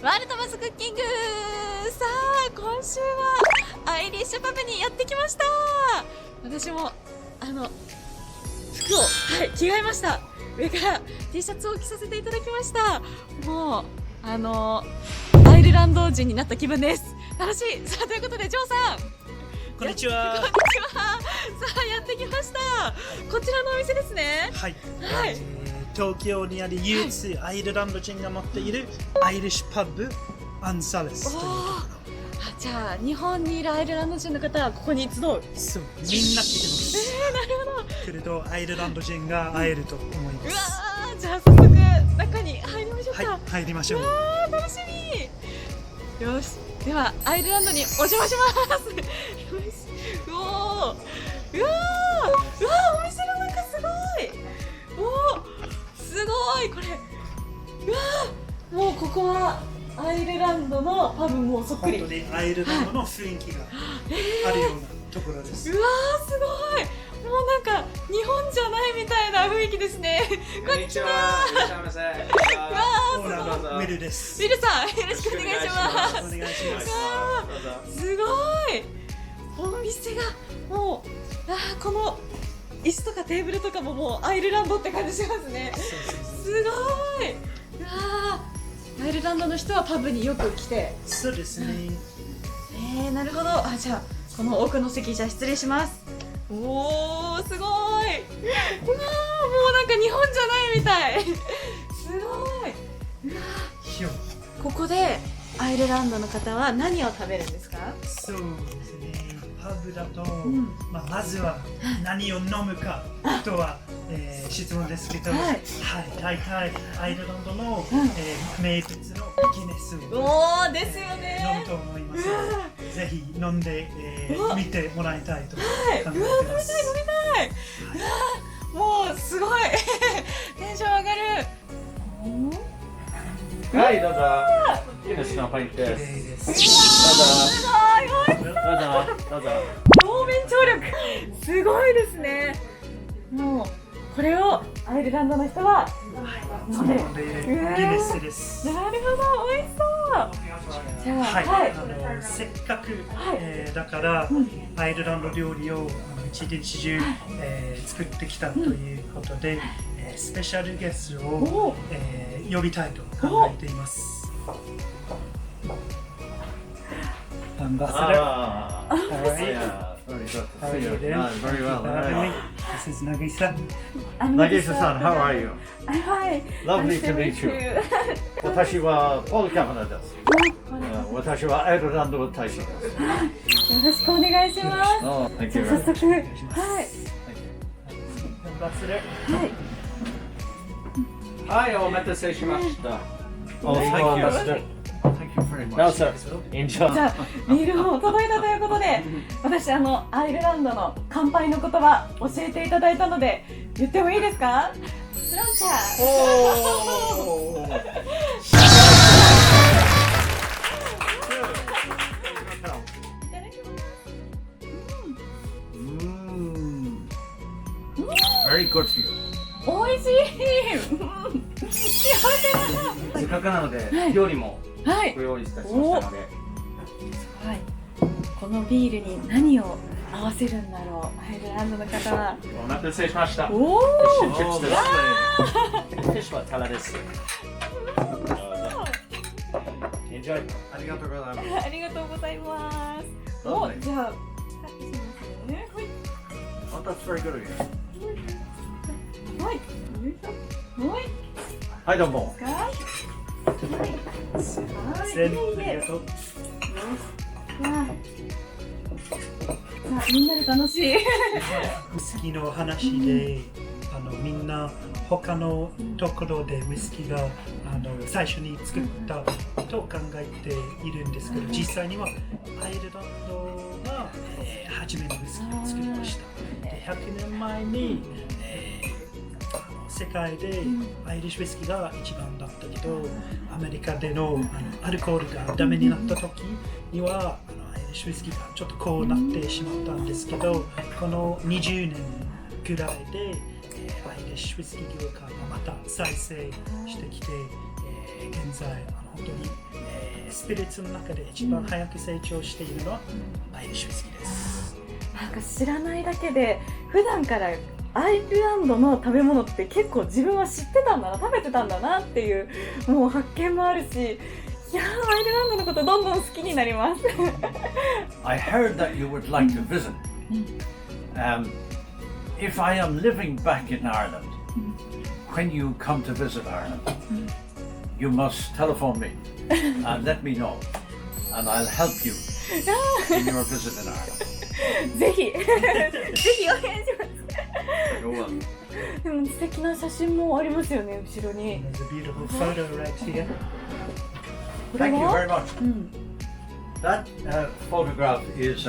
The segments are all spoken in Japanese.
ワールドバズクッキング。さあ今週はアイリッシュパブにやってきました。私も服を、着替えました。上から T シャツを着させていただきました。もうアイルランド人になった気分です。楽しい。さあということでジョーさん、こんにちは。こんにちは。さあやってきました。こちらのお店ですね。はい。はい。東京にある唯一アイルランド人が持っているアイリッシュパブアンサレスというところ。じゃあ日本にいるアイルランド人の方はここに集う。そう、みんな来てます。なるほど。来るとアイルランド人が会えると思います。うわー、じゃあ早速中に入りましょうか。はい、入りましょう。うわー、楽しみ。よし、ではアイルランドにお邪魔します。よし、うおー、うわー、うわー、お店の中すごい。おー、すごいこれ。うわー、もうここはアイルランドのパブもそっくり。本当にアイルランドの雰囲気があるようなところです。うわー、すごい。もうなんか日本じゃないみたいな雰囲気ですね。こんにちは。いらっしゃいませ。オーナーのウィルです。ウィルさん、よろしくお願いします。お願いします。すごい。お店がもうこの椅子とかテーブルとかももうアイルランドって感じしますね。すごい。うわー、アイルランドの人はパブによく来て。そうですね。なるほど。じゃあこの奥の席、じゃあ失礼します。おー、すごい。うわー、もうなんか日本じゃないみたい。すごい。うわー、ここでアイルランドの方は何を食べるんですか？そうですね。パブだと、まずは何を飲むかとは、質問ですけど、大体アイルランドの、名物のギネスを、ですよね。飲むと思います。ぜひ飲んで、見てもらいたいと考えてます。飲みたい。もうすごいテンション上がる。はい、どうぞ。ギネスのパインです。どうぞ。どうぞ。表面張力すごいですね。もうこれをアイルランドの人は飲んでる。ギネスです。なるほど、美味しそう。じゃあ、せっかく、だからアイルランド料理を一日中、作ってきたということで、スペシャルゲストを、呼びたいと考えています。Ambassador. How are you? Very good. How are you doing? Very well. This is Nagisa. Nagisa-san, how are you? Hi. Lovely to meet you. 私はポール・カヴァナです。私はアイルランド大使です。よろしくお願いします。じゃあ早速、はい。はい、お待たせしました。Thank you. じゃあビールも届いたということで、私アイルランドの乾杯の言葉教えていただいたので言ってもいいですか？スロンチャー。いただきます。Very good for you. 美味しい。せっかくなので料理もご用意いたしましたので、このビールに何を合わせるんだろう、アイルランドの方は。お待たせしました。フィッシュチップスです。フィッシュはタラです。Enjoy。ありがとうございます。ありがとうございます。じゃあ、カットしますね。Oh, that's very good of you. はい。はい、どうも。すいません。ありがとう。みんなで楽しい。ウイスキーの話で、みんな他のところでウイスキーが最初に作ったと考えているんですけど、実際にはアイルランドが、初めのウイスキーを作りました。で100年前に、世界でアイリッシュウイスキーが一番だったけど、アメリカでのアルコールがダメになった時にはアイリッシュウイスキーがちょっとこうなってしまったんですけど、この20年ぐらいでアイリッシュウイスキー業界がまた再生してきて、現在本当にスピリッツの中で一番早く成長しているのはアイリッシュウイスキーです。なんか知らないだけで普段からアイルランドの食べ物って結構自分は知ってたんだな、食べてたんだなっていうもう発見もあるし、いやーアイルランドのことどんどん好きになります。I heard that you would like to visit. If I am living back in Ireland, when you come to visit Ireland, you must telephone me and let me know, and I'll help you in your visit in Ireland. ぜひぜひお願いします。でも素敵な写真もありますよね、後ろに。There's a beautiful photo right here. Thank you very much. That photograph is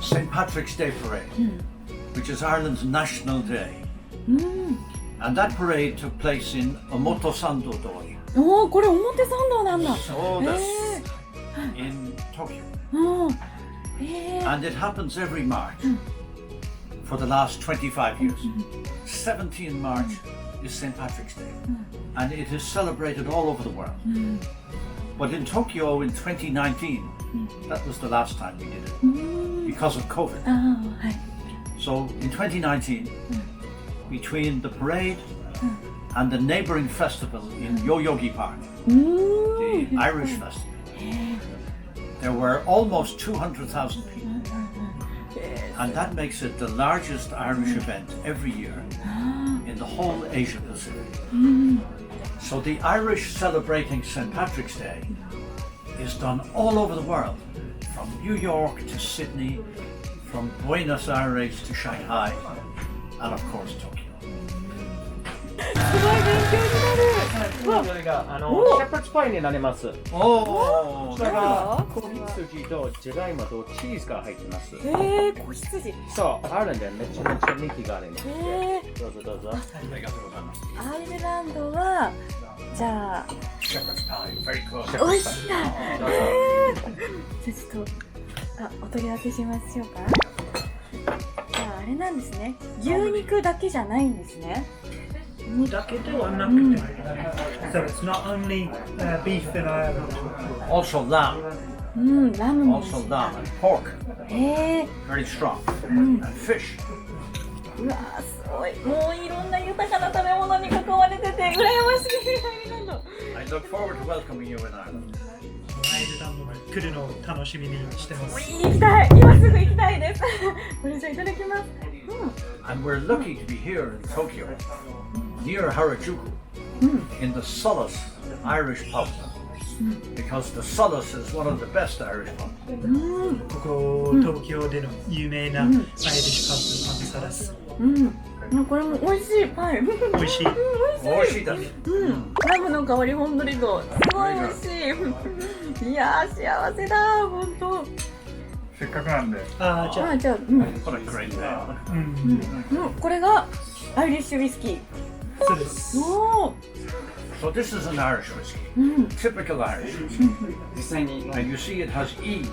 St. Patrick's Day Parade, which is Ireland's national day. And that parade took place in Omotesando Dori. おお、これ表参道なんだ。So that's in Tokyo. And it happens every March for the last 25 years. 17 March is St. Patrick's Day, and it is celebrated all over the world. But in Tokyo in 2019, that was the last time we did it because of COVID. So in 2019, between the parade and the neighboring festival in Yoyogi Park, the Irish festival, there were almost 200,000 people, and that makes it the largest Irish event every year in the whole Asia Pacific. So the Irish celebrating St. Patrick's Day is done all over the world, from New York to Sydney, from Buenos Aires to Shanghai, and of course Tokyo. すごい勉強になる。これがシェパーズパイになります。Oh, こちらが子羊とジャガイモとチーズが入ってます。子羊。そう、アイルランドでめちゃめちゃ人気があります。どうぞどうぞ。アイルランドはじゃあ Shepherd's pie, very close. 美味しいな。じゃあちょっとお取り分けしましょうか。じゃああれなんですね。牛肉だけじゃないんですね。だけではなくて、So it's not only beef in Ireland. Also lamb, ラムも。 also lamb and pork, へえ。 very strong, and fish. うわーすごい。もういろんな豊かな食べ物に囲まれてて羨ましいアイルランド。I look forward to welcoming you in Ireland. アイルランドに来るのを楽しみにしてます。行きたい。今すぐ行きたいです。これじゃあいただきます。And we're lucky to be here in Tokyo, near Harajuku, in the SÓLÁS Irish pub, because the SÓLÁS is one of the best Irish pubs. ここ東京での有名なアイリッシュパブ、ソラス。これも美味しいパイ。美味しい。ラムの香りほんのりとすごい美味しい。いやー幸せだ本当。せっかくなんで。じゃあ、これgreat there. これがアイリッシュウイスキー。そうです。おー。 So this is an Irish whiskey, typical Irish whiskey. 実際に And you see it has E,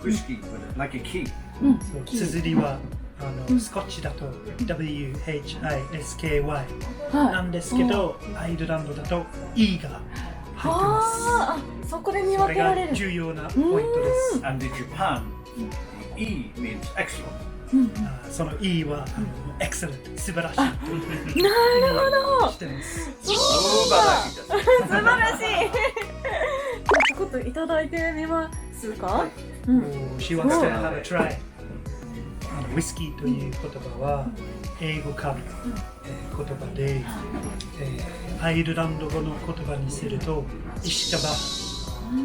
whiskey with it, like a key. 綴りはスコッチだと WHISKY なんですけど、アイルランドだと E が入ってます。そこで見分けられる。それが重要なポイントです。And in Japan, the E means excellent. その E はexcellent、素晴らしい。なるほど。してます。素晴らしい。ちょっといただいてみますか。She wants to have a try. ウイスキーという言葉は英語から言葉で、アイルランド語の言葉にするとイシタバ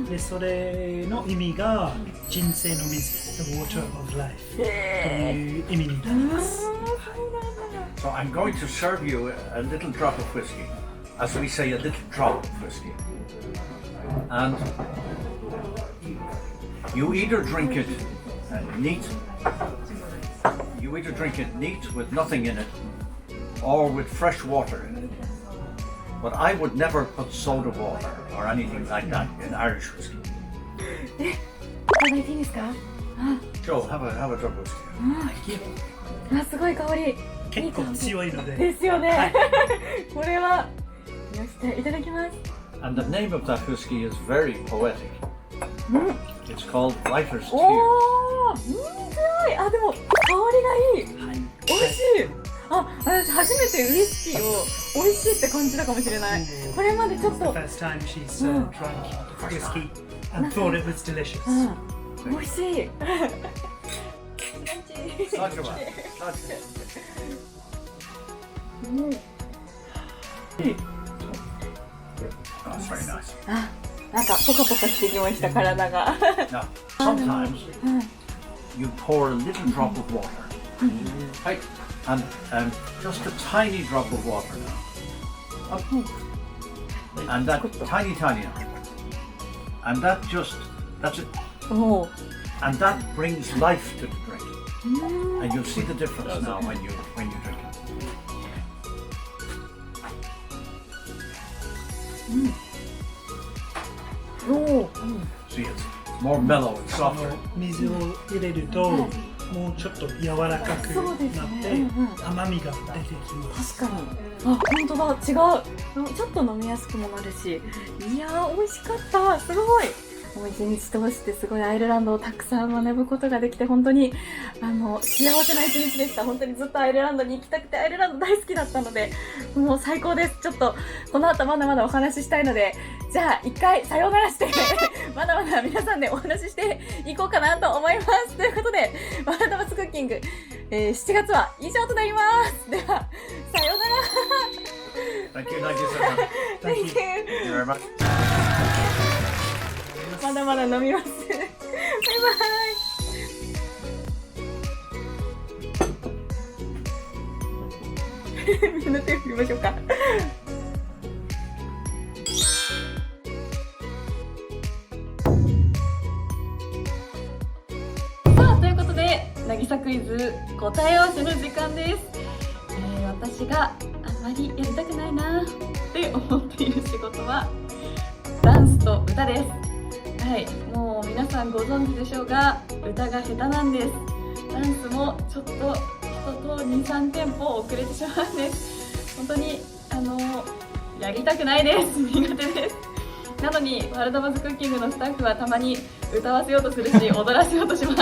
で、それの意味が人生の水 The water of life という意味になります。So I'm going to serve you a little drop of whiskey, as we say, a little drop of whiskey. And you either drink it neat, you either drink it neat with nothing in it, or with fresh water in it. But I would never put soda water or anything like that in Irish whiskey. いただいていいですか。Joe, have a drop of whiskey. すごい香り。結構強いので。ですよね。これはよし、いただきます。And the name of that whiskey is very poetic. It's called Writer's お Tears. お、すごい。あ、でも香りがいい。美味しい。あ、私初めてウイスキーを美味しいって感じたかもしれない。これまでちょっ The と、 first time she's drank whiskey and thought it was delicious. 美味しい。 Sakura. Oh, it's very nice. あ、なんかポカポカしてきました体が。 Now, sometimes you pour a little drop of water. Right. And just a tiny drop of water now. And that tiny now. And that's it. おお。 And that brings life to the drink. And you'll see the difference now when you drink it. See, it's more mellow and softer. 水を入れるともうちょっと柔らかくなって甘みが出てきます。確かに。あ、本当だ。違う。ちょっと飲みやすくもなるし。いやー、美味しかった。すごい。もう一日通してすごいアイルランドをたくさん学ぶことができて本当に幸せな一日でした。本当にずっとアイルランドに行きたくてアイルランド大好きだったのでもう最高です。ちょっとこの後まだまだお話ししたいのでじゃあ一回さようならしてまだまだ皆さんでお話ししていこうかなと思います。ということでワールドバスクッキング、7月は以上となります。ではさようなら。 Thank you, Nagisa. Thank you. Thank you very much. まだまだ飲みます。バイバイ。みんな手を振りましょうか。さあ、ということで、渚クイズ答え合わせの時間です。私があまりやりたくないなって思っている仕事はダンスと歌です。はい、もう皆さんご存知でしょうが歌が下手なんです。ダンスもちょっと人と 2,3 テンポ遅れてしまうんです。本当にやりたくないです。苦手です。なのにワールドバズクッキングのスタッフはたまに歌わせようとするし踊らせようとします。